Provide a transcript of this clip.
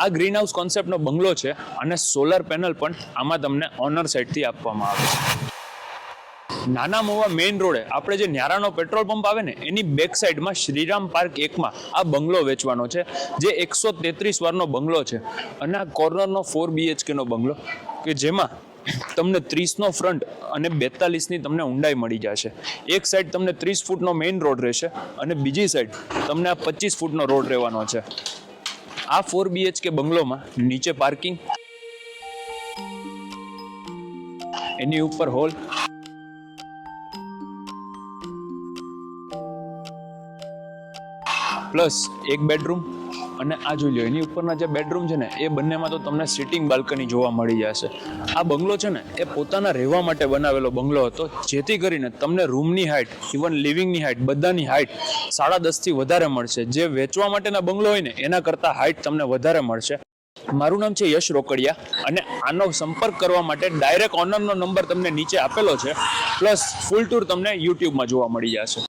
આ green house કોન્સેપ્ટનો બંગલો છે અને સોલર પેનલ પણ આમાં તમને ઓનર સાઇડથી આપવામાં આવે છે. નાના મોવા મેઇન રોડે આપણે જે ન્યારાનો પેટ્રોલ પંપ આવે ને એની બેક સાઈડમાં શ્રીરામ પાર્ક 1માં આ બંગલો વેચવાનો છે, જે 133 વારનો બંગલો છે અને આ કોર્નરનો 4 BHK નો બંગલો કે જેમાં તમને 30નો ફ્રન્ટ અને 42ની તમને ઊંડાઈ મળી જશે. એક સાઈડ તમને 30 ફૂટનો મેઇન રોડ રહેશે અને બીજી સાઈડ તમને આ 25 ફૂટનો રોડ રહેવાનો છે. આ 4 BHK બંગલોમાં નીચે પાર્કિંગ, એની ઉપર હોલ, પ્લસ એક બેડરૂમ અને આ જોઈ લો એની ઉપરના જે બેડરૂમ છે ને એ બંનેમાં તો તમને સિટિંગ બાલ્કની જોવા મળી જશે. આ બંગલો છે ને એ પોતાના રહેવા માટે બનાવેલો બંગલો હતો, જેથી કરીને તમને રૂમની હાઇટ, ઇવન લિવિંગની હાઇટ, બધાની હાઇટ 10.5થી વધારે મળશે. જે વેચવા માટેના બંગલો હોય ને એના કરતાં હાઇટ તમને વધારે મળશે. મારું નામ છે યશ રોકડિયા અને આનો સંપર્ક કરવા માટે ડાયરેક્ટ ઓનરનો નંબર તમને નીચે આપેલો છે, પ્લસ ફૂલ ટૂર તમને યુટ્યુબમાં જોવા મળી જશે.